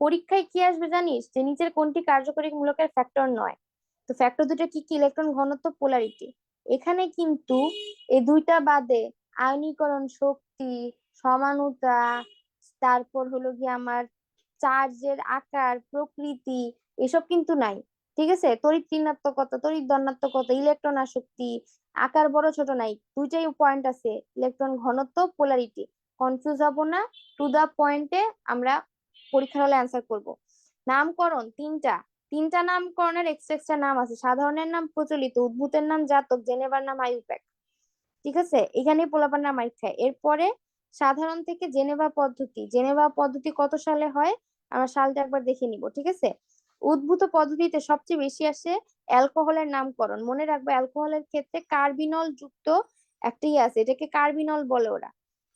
পরীক্ষায় কি আসবে জানিস, যে নিচের কোনটি কার্যকরী মূলকের ফ্যাক্টর নয়? তো ফ্যাক্টর দুটো কি কি? ইলেকট্রন ঘনত্ব, পোলারিটি। এখানে কিন্তু এই দুইটা বাদে আয়নীকরণ শক্তি, সমানুতা, তারপর হলো গিয়ে আমার চার্জের আকার, প্রকৃতি, এসব কিন্তু নাই। ঠিক আছে, তড়িৎ ঋণাত্মকতা, তড়িৎ ধনাত্মকতা, ইলেকট্রন আসক্তি, আকার বড় ছোট নাই, দুইটাই পয়েন্ট আছে, ইলেকট্রন ঘনত্ব, পোলারিটি। কনফিউজ হব না, টু দা পয়েন্টে আমরা পরীক্ষার হলে অ্যান্সার করব। নামকরণ তিনটা, তিনটা নামকরণের এক্সট্রা এক্সট্রা নাম আছে। সাধারণের নাম প্রচলিত, উদ্ভূতের নাম জাতক, জেনেভার নাম আইউপ্যাক। ঠিক আছে, এখানে পোলাপান নাম মাইর খায়। এরপরে সাধারণ থেকে জেনেভা পদ্ধতি, জেনেভা পদ্ধতি কত সালে হয় আমরা সালটা একবার দেখে নিব। ঠিক আছে, উদ্ভূত পদ্ধতিতে সবচেয়ে বেশি আসে অ্যালকোহলের নামকরণ। মনে রাখবে অ্যালকোহলের ক্ষেত্রে কার্বিনল যুক্ত একটা আছে, এটাকে কার্বিনল বলে ওরা।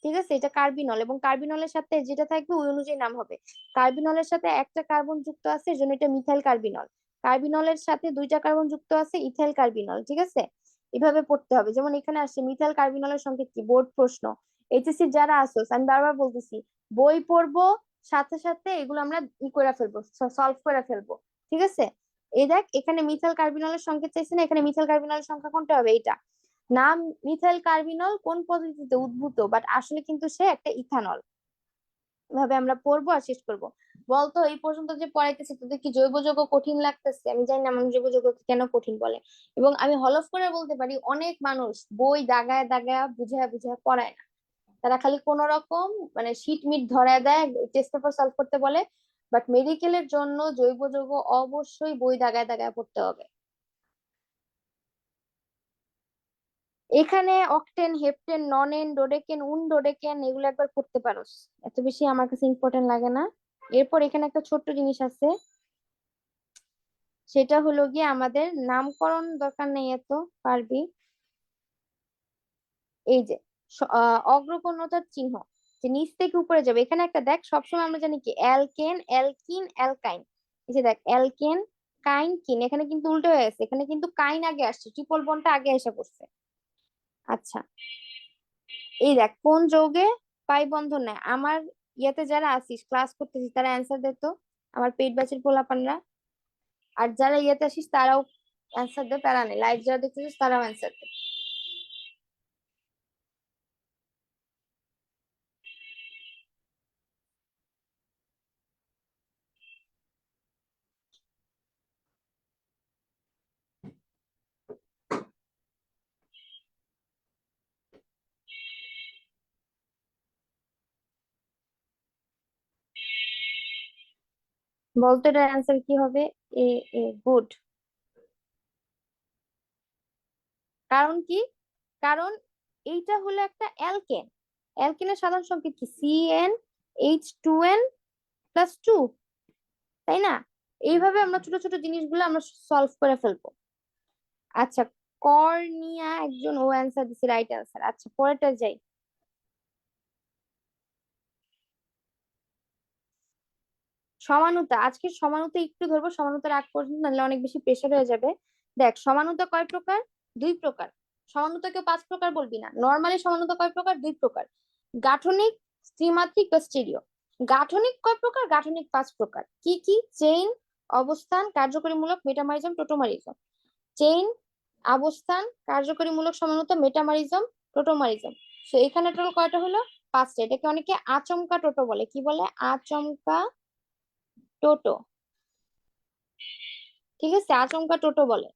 ঠিক আছে, এটা কার্বিনল, এবং কার্বিনলের সাথে যেটা থাকবে ওই অনুযায়ী নাম হবে। কার্বিনলের সাথে একটা কার্বন যুক্ত আছে, এর জন্য এটা মিথাইল কার্বিনল। কার্বিনলের সাথে দুইটা কার্বন যুক্ত আছে, ইথাইল কার্বিনল। ঠিক আছে, এভাবে পড়তে হবে। যেমন এখানে আসছে মিথাইল কার্বিনলের সংকেত কি, বোর্ড প্রশ্ন। এইচএসসি যারা আসোস, আমি বারবার বলতেছি, বই পড়বো সাথে সাথে এগুলো আমরা ই করে ফেলবো, সলভ করে ফেলবো। ঠিক আছে, এই দেখ এখানে মিথাইল কার্বিনলের সংকেত চাইছে না, এখানে মিথাইল কার্বিনলের সংখ্যা কোনটা হবে, এইটা। নাম মিথাইল কার্বিনল কোন পদ্ধতিতে উদ্ভূত, বাট আসলে কিন্তু সে একটা ইথানল। এভাবে আমরা পড়বো আর শেষ করবো। বলতো এই পর্যন্ত যে পড়াইতেছি তোদের কি জৈব যৌগ কঠিন লাগতেছে? আমি জানি না মানুষ জৈব যৌগ কেন কঠিন বলে। এবং আমি হলফ করে বলতে পারি অনেক মানুষ বই দাগায় দাগায় বুঝায় বুঝায় পড়ায় না। তারা খালি কোন রকম মানে শীট মিট ধরায় দেয়, টেস্ট পেপার সলভ করতে বলে। বাট মেডিকেলের জন্য জৈব যৌগ অবশ্যই বই দাগায় দাগায় পড়তে হবে। এখানে অকটেন, হেপ্টেন, ননেন, ডোডেকেন, উন ডোডেকেন এগুলো একবার পড়তে পারোস, এত বেশি আমার কাছে ইম্পর্টেন্ট লাগে না। এরপর এখানে একটা ছোট্ট জিনিস আছে, সেটা হলো গিয়ে আমাদের নামকরণ দরকার নেই এত, পারবি। এই যে অগ্রগণ্যতার চিহ্ন, যে নিচ থেকে উপরে যাবে, এখানে একটা দেখ, সবসময় আমরা জানি কি অ্যালকেন, অ্যালকিন, অ্যালকাইন। এই যে দেখ অ্যালকেন, কাইন, কিন, এখানে কিন্তু উল্টো হয়ে গেছে, এখানে কিন্তু কাইন আগে আসছে, ট্রিপল বন্ডটা আগে এসে পড়ছে। আচ্ছা, এই দেখ কোন যৌগে পাই বন্ধন নেয়। আমার ইয়েতে যারা আসিস ক্লাস করতেছিস তারা অ্যান্সার দে তো, আমার পেট ব্যাচের পোলাপানরা। আর যারা ইয়েতে আসিস তারাও অ্যান্সার দে, প্যারা নেই, লাইভ যারা দেখতেছিস তারাও অ্যান্সার দে। বলতো এটার অ্যান্সার কি হবে? এ, এ গুড। কারণ কি, কারণ এইটা হলো একটা অ্যালকেন। অ্যালকেনের সাধারণ সংকেত কি, CnH2n+2, তাই না? এইভাবে আমরা ছোট ছোট জিনিসগুলো আমরা সলভ করে ফেলবো। আচ্ছা, কর্নিয়া একজন ও অ্যান্সার দিছে, রাইট অ্যান্সার। আচ্ছা পরেরটা যাই। সমানুতা, আজকে সমানুতা একটু ধরবো, সমানুতার আগ পর্যন্ত নাহলে অনেক বেশি প্রেশার হয়ে যাবে। দেখ সমানুতা কয় প্রকার, দুই প্রকার। সমানুতাকে পাঁচ প্রকার বলবি না, নর্মালি সমানুতা কয় প্রকার, দুই প্রকার। গাঠনিক, ত্রিমাত্রিক বা স্টিরিও। গাঠনিক কয় প্রকার, গাঠনিক পাঁচ প্রকার। কি কি? চেইন, অবস্থান, কার্যকরীমূলক, মেটামারিজম, টোটোমারিজম। চেইন, অবস্থান, কার্যকরীমূলক সমানুতা, মেটামারিজম, টোটোমারিজম। তো এখানে টোটাল কয়টা হলো, পাঁচটা। এটাকে অনেকে আচমকা টোটো বলে, কি বলে, আচমকা টোটো। ঠিক আছে, আচমকা টোটো বলে।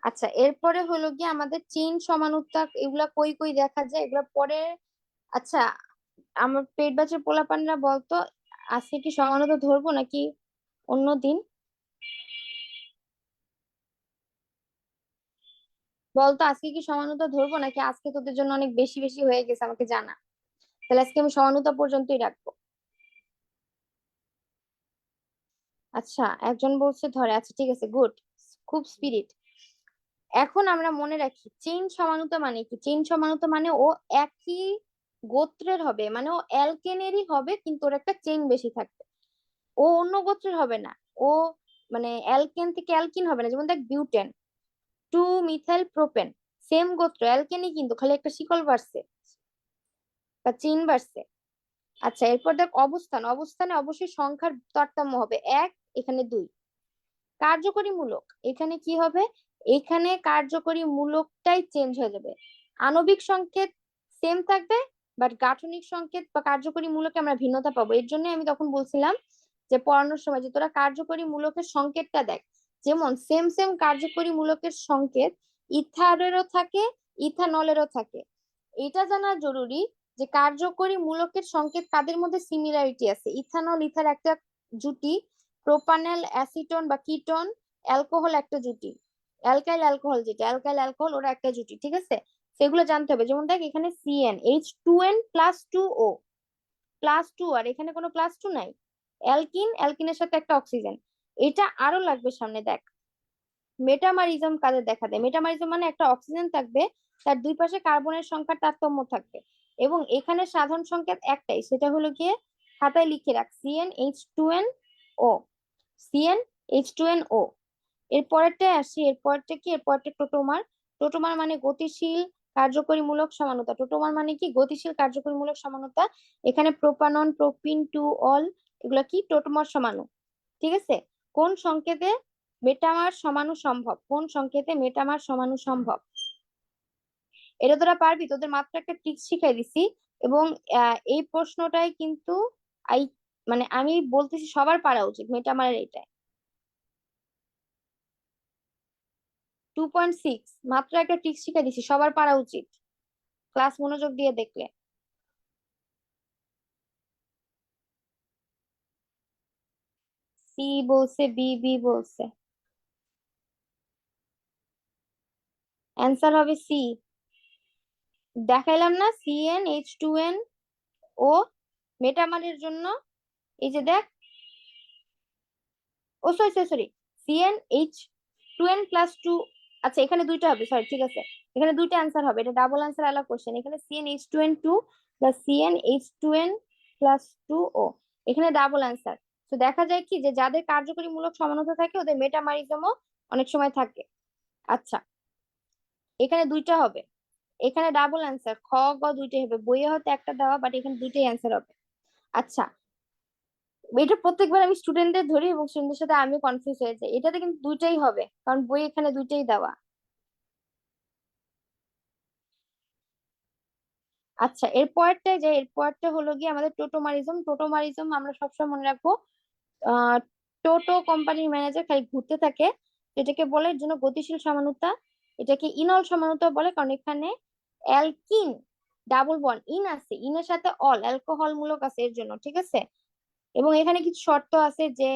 আচ্ছা এরপরে হলো গিয়ে আমাদের চেইন সমানুত্তাক, এগুলা কই কই দেখা যায়, এগুলা পরে। আচ্ছা, আমার পেট বাঁচার পোলাপানরা বলতো আজকে কি সমানুতা ধরবো নাকি অন্য দিন? বলতো আজকে কি সমানুতা ধরবো নাকি আজকে তোদের জন্য অনেক বেশি বেশি হয়ে গেছে, আমাকে জানা। তাহলে আজকে আমি সমানুতা পর্যন্তই রাখবো। আচ্ছা, একজন বলছে ধরে, আচ্ছা ঠিক আছে, গুড, খুব স্পিরিট। এখন আমরা মনে রাখি চেইন সমানুতা মানে কি, চেইন সমানুতা মানে ও একই গোত্রের হবে, মানে ও অ্যালকেনেরই হবে কিন্তু ওর একটা চেইন বেশি থাকবে। ও অন্য গোত্রের হবে না, ও মানে অ্যালকেন থেকে অ্যালকিন হবে না। যেমন দেখ butane, two methyl propane, same গোত্র অ্যালকেনই, কিন্তু খালি একটা শিকল বাড়ছে বা চেইন বাড়ছে। আচ্ছা এরপর দেখ অবস্থান, অবস্থানে অবশ্যই সংখ্যার তারতম্য হবে, এক, এখানে দুই। কার্যকরী মূলক, এখানে কি হবে, এখানে কার্যকরী মূলকটাই চেঞ্জ হয়ে যাবে। আণবিক সংকেত সেম থাকবে, বাট গাঠনিক সংকেত বা কার্যকরী মূলকে আমরা ভিন্নতা পাবো। এর জন্য আমি তখন বলছিলাম যে পড়ানোর সময় যে তোরা কার্যকরী মূলকের সংকেতটা দেখ, যেমন সেম সেম কার্যকরী মূলকের সংকেত ইথারেরও থাকে, ইথানলেরও থাকে। এটা জানা জরুরি যে কার্যকরী মূলকের সংকেত কাদের মধ্যে সিমিলারিটি আছে। ইথানল ইথার একটা জুটি, প্রোপানল অ্যাসিটন বা কিটন অ্যালকোহল একটা জুটি, অ্যালকাইল অ্যালকোহল যেটা অ্যালকাইল অ্যালকোহল ওরা একটা জুটি, ঠিক আছে। সেগুলো জানতে হবে। যেমন দেখ এখানে CN H two N plus two O plus two, আর এখানে কোনো প্লাস টু নাই। অ্যালকিন, অ্যালকিনের সাথে একটা অক্সিজেন। এটা আরো লাগবে সামনে দেখ। মেটামারিজম কাদের দেখা দেয়? মেটামারিজম মানে একটা অক্সিজেন থাকবে, তার দুই পাশে কার্বনের সংখ্যার তারতম্য থাকবে, এবং এখানে সাধারণ সংকেত একটাই, সেটা হলো গিয়ে খাতায় লিখে রাখ CN H two N O, CN H two N O. এর পরেরটায় আসি, এর পরেরটা কি? এর পরেরটা টোটোমার। টোটোমার মানে গতিশীল কার্যকরীমূলক সমানতা। টোটোমার মানে কি? গতিশীল কার্যকরীমূলক সমানতা। এখানে প্রোপানন, প্রোপিন, টু অল এগুলা কি টোটোমার সমাণু, ঠিক আছে। কোন সংকেতে মেটামার সমাণু সম্ভব? কোন সংকেতে মেটামার সমাণু সম্ভব? এটা তোরা পারবি, তোদের মাত্র একটা ট্রিক্স শিখাই দিছি। এবং এই প্রশ্নটাই কিন্তু আই মানে আমি বলতেছি সবার পারা উচিত মেটামারের এটাই। 2.6 মাত্র একটা ট্রিক্স শিখাই দিছি, সবার পারা উচিত ক্লাস মনোযোগ দিয়ে দেখলে। সি বলছে, বি বি বলছে, অ্যান্সার হবে সি। দেখাইলাম না CN H two N O মেটামারের জন্য। এই যে দেখ, oh sorry sorry sorry, CN H two N plus two. আচ্ছা এখানে দুইটা হবে, সরি ঠিক আছে, এখানে দুইটা অ্যান্সার হবে, এটা ডাবল অ্যান্সার আলা কোশ্চেন। এখানে CN H two N two plus CN H two N plus two O, এখানে ডাবল অ্যান্সার। তো দেখা যায় কি যে যাদের কার্যকরী মূলক সমানতা থাকে ওদের মেটামারিজমও অনেক সময় থাকে। আচ্ছা এখানে দুইটা হবে, এখানে ডাবল অ্যান্সার, খ গ দুইটাই হবে, বইয়ে হয়তো একটা দেওয়া, বাট এখানে দুইটাই অ্যান্সার হবে। আচ্ছা এটা প্রত্যেকবার আমি স্টুডেন্টদের ধরি এবং স্টুডেন্টদের সাথে আমি কনফিউজ হয়ে যাই, এটাতে কিন্তু দুইটাই হবে কারণ বই এখানে দুইটাই দেওয়া। আচ্ছা এর পরেরটাই যে, এর পরেরটা হলো গিয়ে আমাদের টোটোমারিজম। টোটোমারিজম আমরা সবসময় মনে রাখবো, আহ টোটো কোম্পানির ম্যানেজার খালি ঘুরতে থাকে, এটাকে বলে এর জন্য গতিশীল সমানুতা। এটাকে ইনল সমানুতা বলে কারণ এখানে অ্যালকিন ডাবল বন্ড ইন আছে, ইনের সাথে অল অ্যালকোহল মূলক আছে এর জন্য, ঠিক আছে। এবং এখানে কিছু শর্ত আছে যে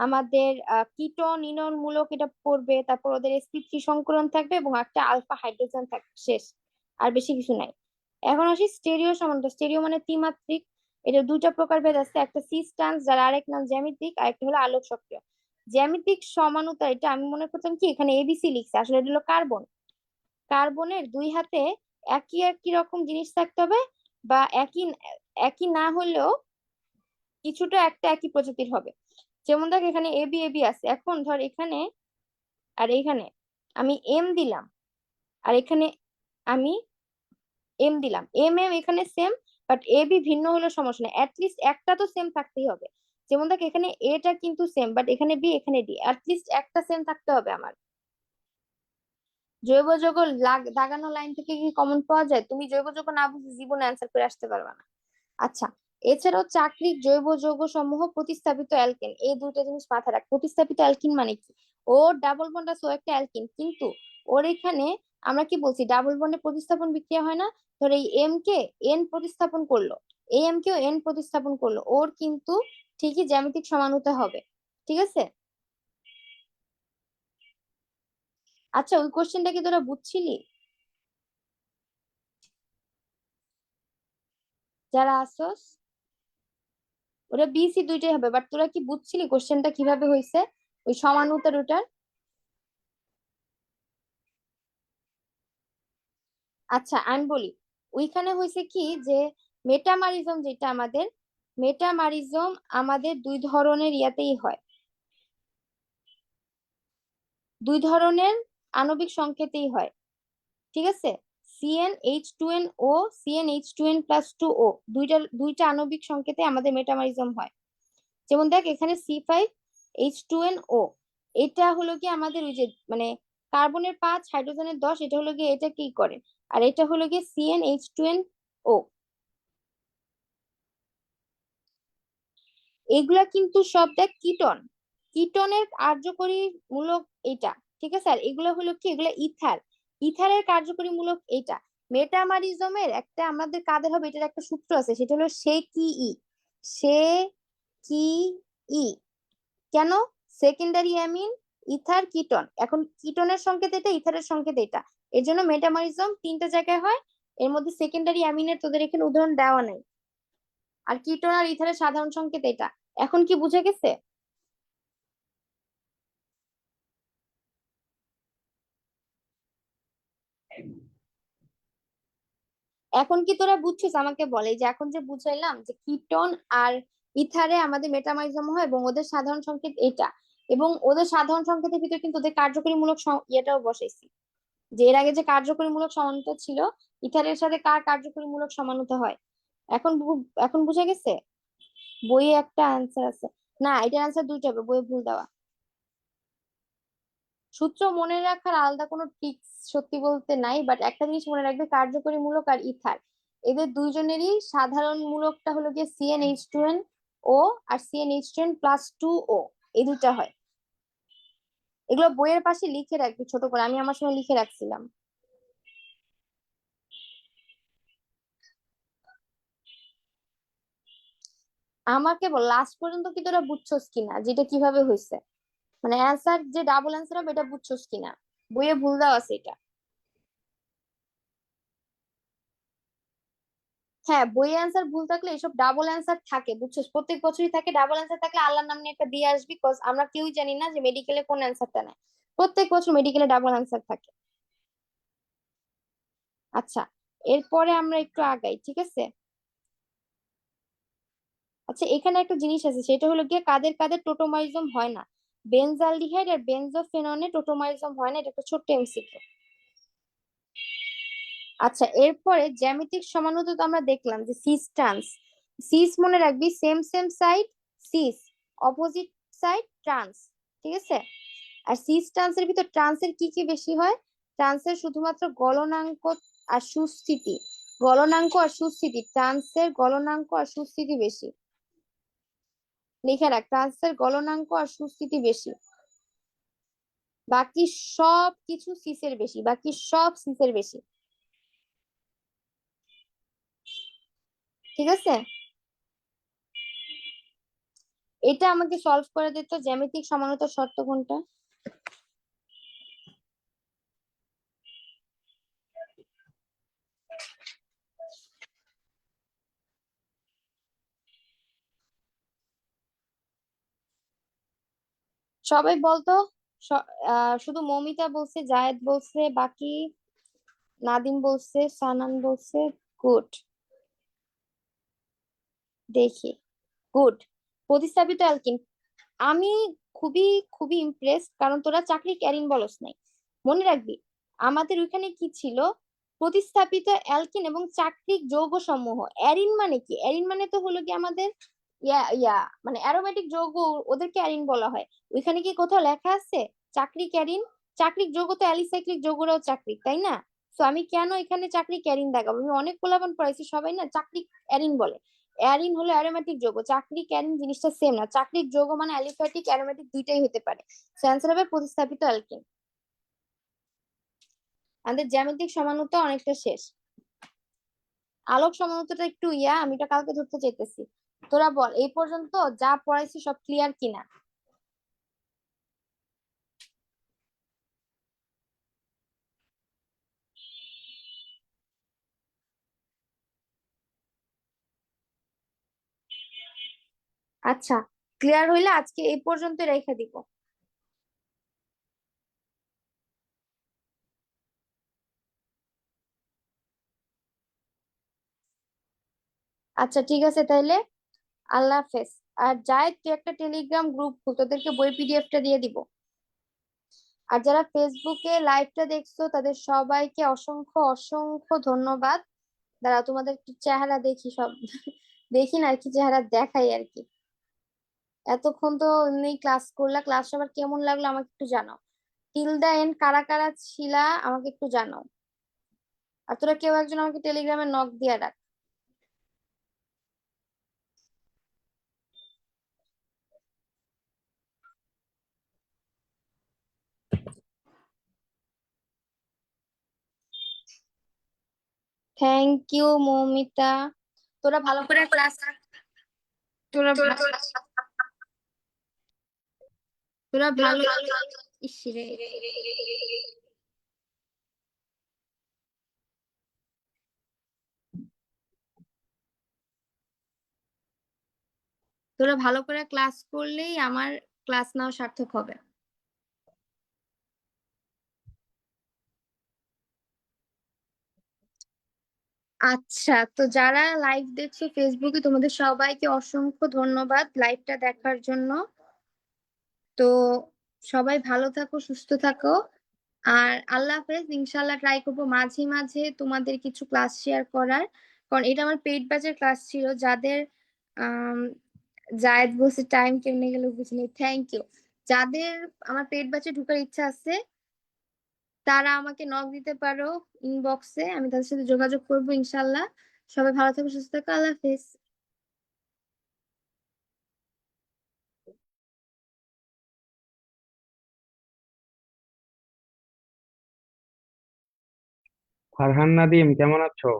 আমাদের কিটোন ইনন মূলক এটা পড়বে, তারপর ওদের sp3 সংকরণ থাকবে এবং একটা আলফা হাইড্রোজেন থাকবে, শেষ। আর বেশি কিছু নাই। এখন আসি স্টেরিও সমান্তরাল। স্টেরিও মানে ত্রিমাত্রিক। এটা দুইটা প্রকার ভেদ আছে, একটা সিস্টান্স যার আরেক নাম জ্যামিতিক, আর একটা হলো আলোক সক্রিয়। জ্যামিতিক সমানুতা এটা আমি মনে করতাম কি এখানে এবিসি লিখছে, আসলে এটা হলো কার্বন। কার্বনের দুই হাতে একই একই রকম জিনিস থাকতে হবে, বা একই একই না হলেও কিছুটা একটা একই প্রজাতির হবে। যেমন দেখ এখানে এ বি এ বি আছে, এখন ধর এখানে আর এখানে আমি এম দিলাম, আর এখানে আমি এম দিলাম, এম এম এখানে সেম, বাট এ বি ভিন্ন হলে সমস্যা নেই, অ্যাটলিস্ট একটা তো সেম থাকতেই হবে। যেমন দেখ এখানে এটা কিন্তু সেম, বাট এখানে বি এখানে ডি, অ্যাটলিস্ট একটা সেম থাকতে হবে আমার। জৈব যৌগ দাগানো লাইন থেকে কি কমন পাওয়া যায়? তুমি জৈব যৌগ না বুঝে জীবনে অ্যান্সার করে আসতে পারবে না। আচ্ছা এছাড়াও চাকরিক জৈব যৌগ সমূহ প্রতিস্থাপিত অ্যালকেন, এই দুটো জিনিস মাথায় রাখ। প্রতিস্থাপিত অ্যালকিন মানে কি? ওর ডাবল বন্ড আছে, ও একটা অ্যালকিন, কিন্তু ওর এখানে আমরা কি বলছি ডাবল বন্ডে প্রতিস্থাপন বিক্রিয়া হয় না। ধর এই এম কে এন প্রতিস্থাপন করলো, এই এম কেও এন প্রতিস্থাপন করলো, ওর কিন্তু ঠিকই জ্যামিতিক সমানুতা হবে, ঠিক আছে। আচ্ছা ওই কোশ্চেনটা কি তোরা বুঝছিলি যারা আসোস? ওটা বিসি দুইটাই হবে, বাট তোরা কি বুঝছিলি কোশ্চেনটা কিভাবে হয়েছে ওই সমানুতার ওটার? আচ্ছা আমি বলি, ওইখানে হয়েছে কি যে মেটামারিজম যেটা আমাদের, মেটামারিজম আমাদের দুই ধরনের ইয়াতেই হয়, দুই ধরনের আণবিক সংকেতেই হয়, ঠিক আছে। CN H two N O CN H two N plus two O, দুইটা দুইটা আণবিক সংকেতে আমাদের মেটামারিজম হয়। যেমন দেখ এখানে C5H2NO, এটা হলো কি আমাদের ওই যে মানে কার্বনের 5 হাইড্রোজেনের 10, এটা হলো কি এটা কি করে, আর এটা হলো কি CnH2n ও, এগুলা কিন্তু সব দেখ কিটন, কিটনের কার্যকরী মূলক এটা, ঠিক আছে। আর এগুলো হলো কি, এগুলো ইথার, ইথারের কার্যকরী মূলক এটা। মেটামারিজমের একটা আমাদের কাদের হবে, এটার একটা সূত্র আছে, সেটা হলো সে কি ই, সে কি ই। কেন? Secondary amine, ether, ketone. এখন কিটনের সংকেত এটা, ইথারের সংকেত এটা, এর জন্য মেটামারিজম তিনটা জায়গায় হয়। এর মধ্যে সেকেন্ডারি অ্যামিনের তোদের এখানে উদাহরণ দেওয়া নাই। আর কিটোন আর ইথারের সাধারণ সংকেত এটা। এখন কি বুঝে গেছে? এখন কি তোরা বুঝছিস? আমাকে বলে যে এখন যে বুঝাইলাম যে কিটোন আর ইথারে আমাদের মেটামাইজম হয় এবং ওদের সাধারণ সংকেত এটা, এবং ওদের সাধারণ সংকেতের ভিতরে কিন্তু ওদের কার্যকরীমূলক ইয়েটাও বসাইছি, যে এর আগে যে কার্যকরীমূলক সমানতা ছিল, ইথারের সাথে কার কার্যকরীমূলক সমানতা হয়। এখন এখন বুঝে গেছে? বইয়ে একটা অ্যান্সার আছে। না, এটার অ্যান্সার দুইটা হবে, বইয়ে ভুল দেওয়া। সূত্র মনে রাখার আলাদা কোনো ট্রিক্স সত্যি বলতে নাই, বাট একটা জিনিস মনে রাখবে, কার্যকরী মূলক আর ইথার, এদের দুইজনেরই সাধারণ মূলকটা হলো গিয়ে CnH2n ও, আর CnH2n প্লাস 2O, এই দুটা হয়। এগুলো বইয়ের পাশে লিখে রাখবি ছোট করে, আমি আমার সময় লিখে রাখছিলাম। আমাকে বল লাস্ট পর্যন্ত কি তোরা বুঝছস কিনা যেটা কিভাবে হয়েছে, মানে অ্যান্সার যে ডাবল অ্যান্সার হবে এটা বুঝছস কিনা। বইয়ে ভুল দেওয়া আছে এটা। হ্যাঁ, বই অ্যান্সার ভুল থাকলে এসব ডাবল অ্যান্সার থাকে, বুঝছো, প্রত্যেক বছরই থাকে। ডাবল অ্যান্সার থাকলে আল্লাহর নাম নিয়ে একটা দিয়ে আসবি, কজ আমরা কেউই জানি না যে মেডিকেলে কোন অ্যান্সারটা নেয়। প্রত্যেক বছর মেডিকেলে ডাবল অ্যান্সার থাকে। আচ্ছা, এরপরে আমরা একটু আগাই, ঠিক আছে। আচ্ছা, এখানে একটা জিনিস আছে, সেটা হলো গিয়ে কাদের কাদের টোটোমারিজম হয় না। বেনজালডিহাইড আর বেনজোফেননে টোটোমারিজম হয় না, এটা একটা ছোট্ট এমসিকিউ। আচ্ছা, এরপরে জ্যামিতিক সমানুতা তো আমরা দেখলাম যে সিস ট্রান্স, সিস মনে রাখবি, same same side cis, opposite side trans, ঠিক আছে। আর সিস ট্রান্সের ভিতর ট্রান্সের কি কি বেশি হয়? ট্রান্সের শুধুমাত্র গলনাঙ্ক আর সুস্থিতি, গলনাঙ্ক আর সুস্থিতি, ট্রান্সের গলনাঙ্ক আর সুস্থিতি বেশি। লিখে রাখ, ট্রান্সের গলনাঙ্ক আর সুস্থিতি বেশি। বাকি সব কিছু সিসের বেশি, বাকি সব সিসের বেশি, ঠিক আছে। এটা আমাকে সলভ করে দিত, জ্যামিতিক সমানতার শর্ত কোনটা? সবাই বলতো। শুধু মৌমিতা বলছে, জায়েদ বলছে, বাকি নাদিম বলছে, সানান বলছে। গুড। দেখি। গুড। প্রতিস্থাপিত অ্যালকিন। আমি খুবই খুবই ইমপ্রেস, কারণ তোরা চাকরি ক্যারিং বলস নাই। মনে রাখবি, আমাদের ওইখানে কি ছিল, প্রতিস্থাপিত অ্যালকিন এবং চাকরিক যৌগ সমূহ। অ্যারিন মানে কি? অ্যারিন মানে তো হলো কি আমাদের ইয়া ইয়া মানে অ্যারোমেটিক যৌগ, ওদেরকে অ্যারিন বলা হয়। ওইখানে কি কোথাও লেখা আছে চাকরিক অ্যারিন? চাকরিক যৌগ তো অ্যালিসাইক্লিক যৌগরাও চাকরিক, তাই না? তো আমি কেন এখানে চাকরিক অ্যারিন দেখাবো? আমি অনেক পোলাপান পড়াইছি, সবাই না চাকরিক অ্যারিন বলে। অ্যারিন হলো অ্যারোমেটিক যৌগ, চাকরিক অ্যারিন জিনিসটা সেম না। চাকরিক যৌগ মানে অ্যালিফ্যাটিক অ্যারোমেটিক দুইটাই হতে পারে। অ্যান্সার হবে প্রতিস্থাপিত অ্যালকিন। আমাদের জ্যামিতিক সমানুতা অনেকটা শেষ। আলোক সমানুতাটা একটু আমি এটা কালকে ধরতে চাইতেছি। তোরা বল এই পর্যন্ত যা পড়াইছি সব ক্লিয়ার কিনা। আচ্ছা, ক্লিয়ার হইলে আজকে এই পর্যন্ত রেখে দিব। আচ্ছা, ঠিক আছে তাইলে। আল্লাহ হাফেজ। আর যাই, তুই একটা টেলিগ্রাম গ্রুপ খুল, তোদেরকে বই পিডিএফটা দিয়ে দিব। আর যারা ফেসবুকে লাইভটা দেখছো তাদের সবাইকে অসংখ্য অসংখ্য ধন্যবাদ। দাঁড়া, তোমাদের একটু চেহারা দেখি সব। দেখি না আর কি, চেহারা দেখাই আর কি। এতক্ষণ তো এমনি ক্লাস করলা, ক্লাস সবার কেমন লাগলো আমাকে একটু জানাও। টিল দা এন্ড কারা কারা ছিলা আমাকে একটু জানাও। আর তোরা কেউ একজন আমাকে টেলিগ্রামে নক দিয়ে রাখ। Thank you Moumita. তোরা ভালো করে ক্লাস, তোরা তোরা ভালো, ইসরে, তোরা ভালো করে ক্লাস করলেই আমার ক্লাস নাও সার্থক হবে। আচ্ছা, তো যারা লাইভ দেখছো ফেসবুকে, তোমাদের সবাইকে অসংখ্য ধন্যবাদ লাইভটা দেখার জন্য। তো সবাই ভালো থাকো, সুস্থ থাকো। আর আল্লাহ হাফেজ। ইনশাল্লাহ ট্রাই করবো মাঝে মাঝে তোমাদের কিছু ক্লাস শেয়ার করার, কারণ এটা আমার পেইড ব্যাচের ক্লাস ছিল। যাদের আম, জায়েদ বসে টাইম কেমনে গেল বুঝলি, থ্যাংক ইউ। যাদের আমার পেইড ব্যাচে ঢোকার ইচ্ছা আছে তারা আমাকে নক দিতে পারো ইনবক্সে, আমি তাদের সাথে যোগাযোগ করবো ইনশাল্লাহ। সবাই ভালো থাকো, সুস্থ থাকো, আল্লাহ হাফেজ। ফারহান নাদিম, কেমন আছো?